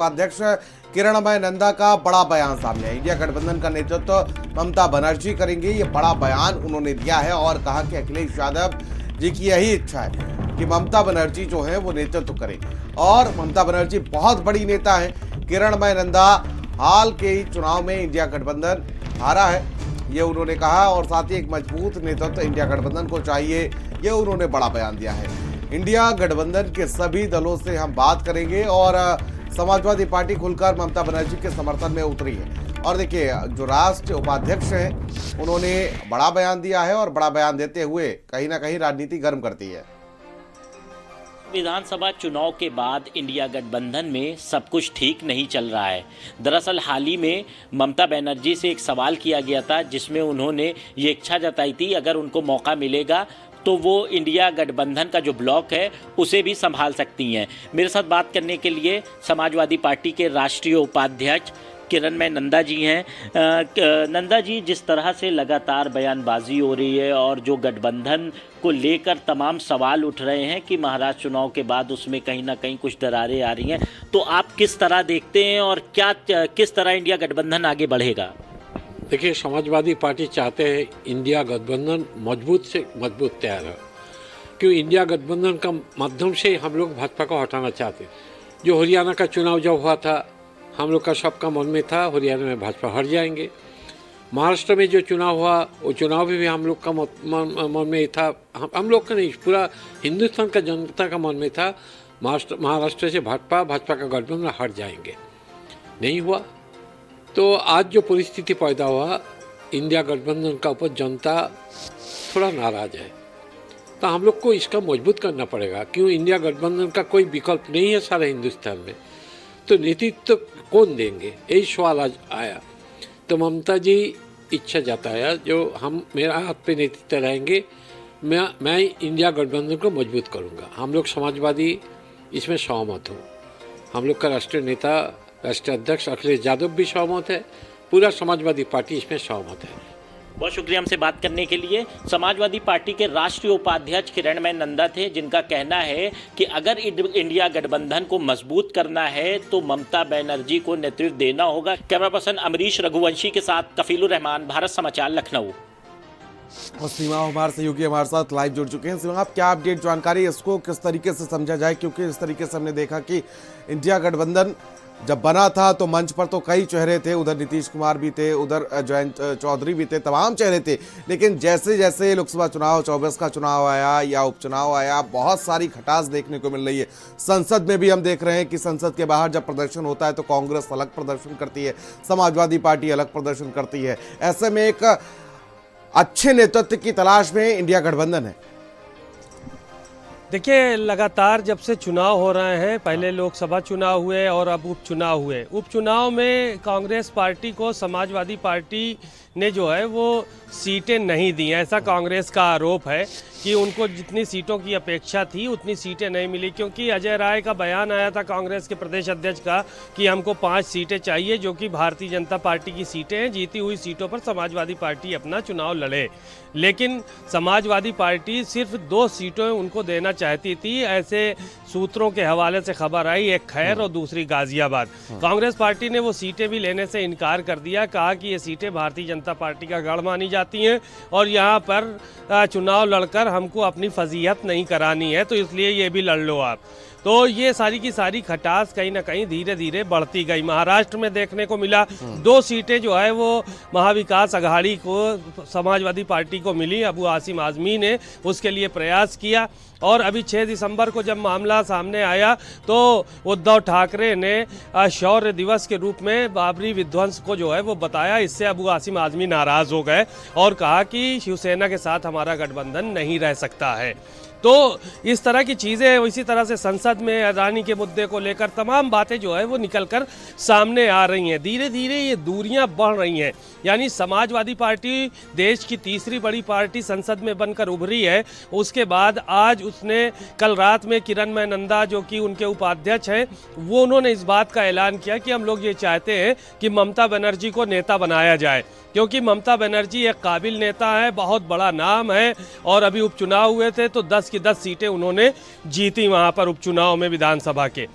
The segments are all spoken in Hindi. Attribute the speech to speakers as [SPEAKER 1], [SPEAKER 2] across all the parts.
[SPEAKER 1] उपाध्यक्ष किरणमय नंदा का बड़ा बयान सामने है। इंडिया गठबंधन का नेतृत्व ममता बनर्जी करेंगी, ये बड़ा बयान उन्होंने दिया है और कहा कि अखिलेश यादव जी की यही इच्छा है कि ममता बनर्जी जो है वो नेतृत्व करें और ममता बनर्जी बहुत बड़ी नेता है। किरणमय नंदा हाल के ही चुनाव में इंडिया गठबंधन हारा है, ये उन्होंने कहा और साथ ही एक मजबूत नेतृत्व इंडिया गठबंधन को चाहिए, ये उन्होंने बड़ा बयान दिया है। इंडिया गठबंधन के सभी दलों से हम बात करेंगे और समाजवादी पार्टी खुलकर ममता बनर्जी के समर्थन में उतरी है। और देखिए, जो राष्ट्रीय उपाध्यक्ष हैं उन्होंने बड़ा बयान दिया है और बड़ा बयान देते हुए कहीं ना कहीं राजनीति गर्म करती है।
[SPEAKER 2] विधानसभा चुनाव के बाद इंडिया गठबंधन में सब कुछ ठीक नहीं चल रहा है। दरअसल हाल ही में ममता बनर्जी से एक सवाल किया गया था जिसमें उन्होंने ये इच्छा जताई थी अगर उनको मौका मिलेगा तो वो इंडिया गठबंधन का जो ब्लॉक है उसे भी संभाल सकती हैं। मेरे साथ बात करने के लिए समाजवादी पार्टी के राष्ट्रीय उपाध्यक्ष किरणमय नंदा जी हैं। नंदा जी, जिस तरह से लगातार बयानबाजी हो रही है और जो गठबंधन को लेकर तमाम सवाल उठ रहे हैं कि महाराष्ट्र चुनाव के बाद उसमें कहीं ना कहीं कुछ दरारें आ रही हैं, तो आप किस तरह देखते हैं और किस तरह इंडिया गठबंधन आगे बढ़ेगा?
[SPEAKER 3] देखिए, समाजवादी पार्टी चाहते हैं इंडिया गठबंधन मजबूत से मजबूत तैयार हो, क्यों इंडिया गठबंधन का माध्यम से हम लोग भाजपा को हटाना चाहते हैं। जो हरियाणा का चुनाव जब हुआ था, हम लोग का सबका मन में था हरियाणा में भाजपा हार जाएंगे। महाराष्ट्र में जो चुनाव हुआ वो चुनाव भी हम लोग का मन में था, हम लोग का नहीं, पूरा हिंदुस्तान का जनता का मन में था महाराष्ट्र से भाजपा का गठबंधन हट जाएंगे। नहीं हुआ, तो आज जो परिस्थिति पैदा हुआ, इंडिया गठबंधन का ऊपर जनता थोड़ा नाराज है, तो हम लोग को इसका मजबूत करना पड़ेगा। क्यों इंडिया गठबंधन का कोई विकल्प नहीं है सारे हिंदुस्तान में, तो नेतृत्व कौन देंगे, यही सवाल आज आया। तो ममता जी इच्छा जताया जो हम मेरा हाथ पे नेतृत्व रहेंगे, मैं इंडिया गठबंधन को मजबूत करूँगा। हम लोग समाजवादी इसमें सहमत हो, हम लोग का राष्ट्रीय नेता राष्ट्रीय अध्यक्ष अखिलेश यादव भी सहमत है, पूरा समाजवादी पार्टी इसमें सहमत है।
[SPEAKER 2] बहुत शुक्रिया हमसे बात करने के लिए। समाजवादी पार्टी के राष्ट्रीय उपाध्यक्ष किरणमय नंदा थे, जिनका कहना है कि अगर इंडिया गठबंधन को मजबूत करना है तो ममता बनर्जी को नेतृत्व देना होगा। कैमरा पर्सन अमरीश रघुवंशी के साथ कफीलुर रहमान, भारत समाचार, लखनऊ।
[SPEAKER 1] और सीमा हमारे सहयोगी हमारे साथ लाइव जुड़ चुके हैं। सीमा, आप क्या अपडेट जानकारी, इसको किस तरीके से समझा जाए, क्योंकि इस तरीके से हमने देखा कि इंडिया गठबंधन जब बना था तो मंच पर तो कई चेहरे थे, उधर नीतीश कुमार भी थे, उधर जयंत चौधरी भी थे, तमाम चेहरे थे, लेकिन जैसे जैसे लोकसभा चुनाव 24 का चुनाव आया या उपचुनाव आया, बहुत सारी खटास देखने को मिल रही है। संसद में भी हम देख रहे हैं कि संसद के बाहर जब प्रदर्शन होता है तो कांग्रेस अलग प्रदर्शन करती है, समाजवादी पार्टी अलग प्रदर्शन करती है। ऐसे में एक अच्छे नेतृत्व की तलाश में इंडिया गठबंधन है।
[SPEAKER 4] देखिए, लगातार जब से चुनाव हो रहे हैं, पहले लोकसभा चुनाव हुए और अब उपचुनाव हुए, उपचुनाव में कांग्रेस पार्टी को समाजवादी पार्टी ने जो है वो सीटें नहीं दी, ऐसा कांग्रेस का आरोप है कि उनको जितनी सीटों की अपेक्षा थी उतनी सीटें नहीं मिली। क्योंकि अजय राय का बयान आया था कांग्रेस के प्रदेश अध्यक्ष का कि हमको 5 सीटें चाहिए, जो कि भारतीय जनता पार्टी की सीटें हैं। जीती हुई सीटों पर समाजवादी पार्टी अपना चुनाव लड़े, लेकिन समाजवादी पार्टी सिर्फ 2 सीटें उनको देना चाहती थी, ऐसे सूत्रों के हवाले से खबर आई, एक खैर और दूसरी गाजियाबाद। कांग्रेस पार्टी ने वो सीटें भी लेने से इनकार कर दिया, कहा कि ये सीटें भारतीय जनता पार्टी का गढ़ मानी जाती हैं और यहाँ पर चुनाव लड़कर हमको अपनी फजीहत नहीं करानी है, तो इसलिए ये भी लड़ लो आप। तो ये सारी की सारी खटास कहीं ना कहीं धीरे धीरे बढ़ती गई। महाराष्ट्र में देखने को मिला 2 सीटें जो है वो महाविकास अघाड़ी को, समाजवादी पार्टी को मिली। अबू आसिम आजमी ने उसके लिए प्रयास किया और अभी 6 दिसंबर को जब मामला सामने आया तो उद्धव ठाकरे ने शौर्य दिवस के रूप में बाबरी विध्वंस को जो है वो बताया। इससे अबू आसिम आजमी नाराज़ हो गए और कहा कि शिवसेना के साथ हमारा गठबंधन नहीं रह सकता है। तो इस तरह की चीज़ें, इसी तरह से संसद में अडानी के मुद्दे को लेकर तमाम बातें जो है वो निकलकर सामने आ रही हैं। धीरे धीरे ये दूरियां बढ़ रही हैं, यानी समाजवादी पार्टी देश की तीसरी बड़ी पार्टी संसद में बनकर उभरी है। उसके बाद आज उसने कल रात में किरणमय नंदा, जो कि उनके उपाध्यक्ष हैं, वो उन्होंने इस बात का ऐलान किया कि हम लोग ये चाहते हैं कि ममता बनर्जी को नेता बनाया जाए, क्योंकि ममता बनर्जी एक काबिल नेता है, बहुत बड़ा नाम है और अभी उपचुनाव हुए थे तो 10 की 10 सीटें उन्होंने जीती वहाँ पर उपचुनाव में विधानसभा के।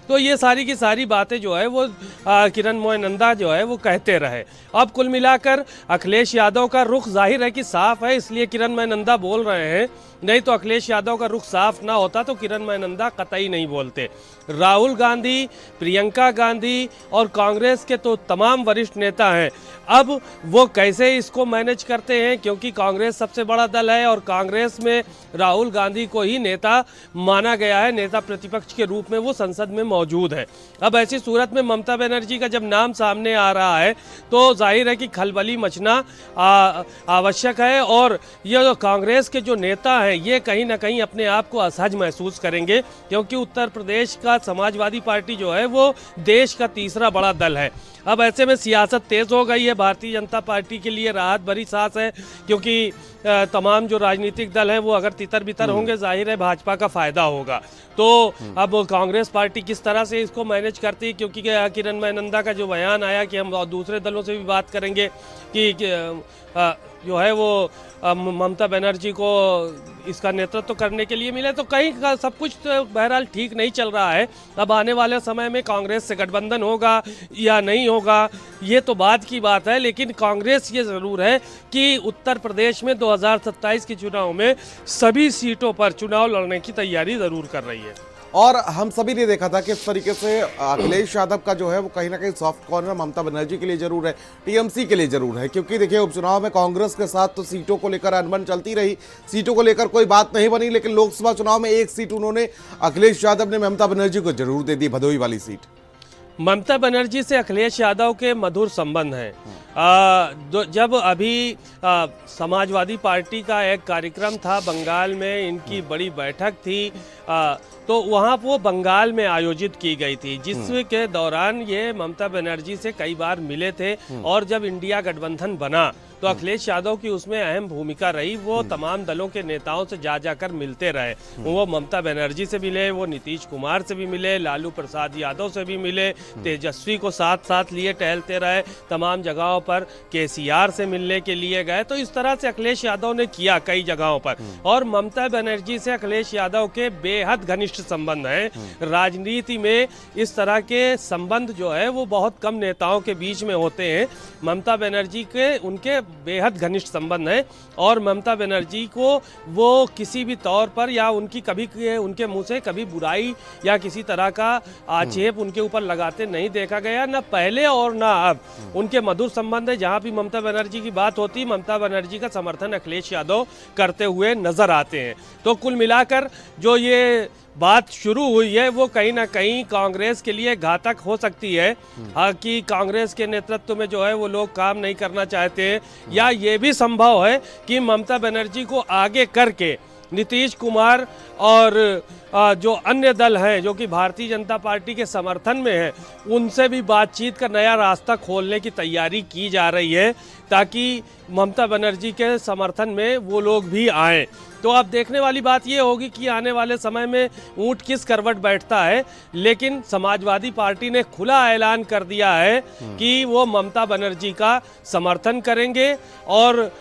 [SPEAKER 4] तो ये सारी की सारी बातें जो है वो किरणमय नंदा जो है वो कहते रहे। अब कुल मिलाकर अखिलेश यादव का रुख जाहिर है कि साफ है, इसलिए किरणमय नंदा बोल रहे हैं, नहीं तो अखिलेश यादव का रुख साफ ना होता तो किरणमय नंदा कतई नहीं बोलते। राहुल गांधी, प्रियंका गांधी और कांग्रेस के तो तमाम वरिष्ठ नेता हैं, अब वो कैसे इसको मैनेज करते हैं, क्योंकि कांग्रेस सबसे बड़ा दल है और कांग्रेस में राहुल गांधी को ही नेता माना गया है, नेता प्रतिपक्ष के रूप में वो संसद में मौजूद है। अब ऐसी सूरत में ममता बनर्जी का जब नाम सामने आ रहा है तो जाहिर है कि खलबली मचना आवश्यक है, और ये जो कांग्रेस के जो नेता हैं ये कहीं ना कहीं अपने आप को असहज महसूस करेंगे, क्योंकि उत्तर प्रदेश का समाजवादी पार्टी जो है वो देश का तीसरा बड़ा दल है। अब ऐसे में सियासत तेज हो गई है, भारतीय जनता पार्टी के लिए राहत भरी सांस है, क्योंकि तमाम जो राजनीतिक दल हैं वो अगर तितर बितर होंगे, जाहिर है भाजपा का फायदा होगा। तो अब कांग्रेस पार्टी किस तरह से इसको मैनेज करती है, क्योंकि किरणमय नंदा का जो बयान आया कि हम दूसरे दलों से भी बात करेंगे कि जो है वो ममता बनर्जी को इसका नेतृत्व करने के लिए मिले, तो कहीं का सब कुछ तो बहरहाल ठीक नहीं चल रहा है। अब आने वाले समय में कांग्रेस से गठबंधन होगा या नहीं होगा ये तो बाद की बात है, लेकिन कांग्रेस ये ज़रूर है कि उत्तर प्रदेश में 2027 के चुनाव में सभी सीटों पर चुनाव लड़ने की तैयारी ज़रूर कर रही है।
[SPEAKER 1] और हम सभी ने देखा था कि इस तरीके से अखिलेश यादव का जो है वो कहीं ना कहीं सॉफ्ट कॉर्नर ममता बनर्जी के लिए जरूर है, टीएमसी के लिए जरूर है, क्योंकि देखिए उपचुनाव में कांग्रेस के साथ तो सीटों को लेकर अनबन चलती रही, सीटों को लेकर कोई बात नहीं बनी, लेकिन लोकसभा चुनाव में एक सीट उन्होंने अखिलेश यादव ने ममता बनर्जी को जरूर दे दी, भदोही वाली सीट।
[SPEAKER 4] ममता बनर्जी से अखिलेश यादव के मधुर संबंध हैं। जब अभी समाजवादी पार्टी का एक कार्यक्रम था बंगाल में, इनकी बड़ी बैठक थी, तो वहाँ वो बंगाल में आयोजित की गई थी, जिसके दौरान ये ममता बनर्जी से कई बार मिले थे, और जब इंडिया गठबंधन बना तो अखिलेश यादव की उसमें अहम भूमिका रही। वो तमाम दलों के नेताओं से जाकर मिलते रहे, वो ममता बनर्जी से मिले, वो नीतीश कुमार से भी मिले, लालू प्रसाद यादव से भी मिले, तेजस्वी को साथ साथ लिए टहलते रहे, तमाम जगहों पर केसीआर से मिलने के लिए गए। तो इस तरह से अखिलेश यादव ने किया कई जगहों पर, और ममता बनर्जी से अखिलेश यादव के बेहद घनिष्ठ संबंध हैं। राजनीति में इस तरह के संबंध जो है वो बहुत कम नेताओं के बीच में होते हैं। ममता बनर्जी के उनके बेहद घनिष्ठ संबंध है, और ममता बनर्जी को वो किसी भी तौर पर या उनके मुंह से कभी बुराई या किसी तरह का आक्षेप उनके ऊपर लगाते नहीं देखा गया, ना पहले और ना अब। उनके मधुर संबंध है, जहां भी ममता बनर्जी की बात होती, ममता बनर्जी का समर्थन अखिलेश यादव करते हुए नजर आते हैं। तो कुल मिलाकर जो ये बात शुरू हुई है वो कहीं ना कहीं कांग्रेस के लिए घातक हो सकती है, कि कांग्रेस के नेतृत्व में जो है वो लोग काम नहीं करना चाहते, या ये भी संभव है कि ममता बनर्जी को आगे करके नीतीश कुमार और जो अन्य दल हैं जो कि भारतीय जनता पार्टी के समर्थन में हैं, उनसे भी बातचीत का नया रास्ता खोलने की तैयारी की जा रही है, ताकि ममता बनर्जी के समर्थन में वो लोग भी आएँ। तो अब देखने वाली बात ये होगी कि आने वाले समय में ऊंट किस करवट बैठता है, लेकिन समाजवादी पार्टी ने खुला ऐलान कर दिया है कि वो ममता बनर्जी का समर्थन करेंगे, और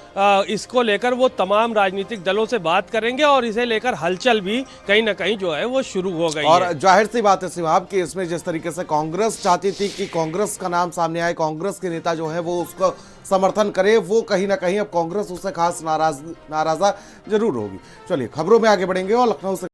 [SPEAKER 4] इसको लेकर वो तमाम राजनीतिक दलों से बात करेंगे, और इसे लेकर हलचल भी कहीं ना कहीं जो है वो शुरू हो गई
[SPEAKER 1] और
[SPEAKER 4] है।
[SPEAKER 1] जाहिर सी बात है सिवाब कि इसमें जिस तरीके से कांग्रेस चाहती थी कि कांग्रेस का नाम सामने आए, कांग्रेस के नेता जो है वो उसको समर्थन करे, वो कहीं ना कहीं अब कांग्रेस उससे खास नाराजा जरूर होगी। चलिए खबरों में आगे बढ़ेंगे और लखनऊ से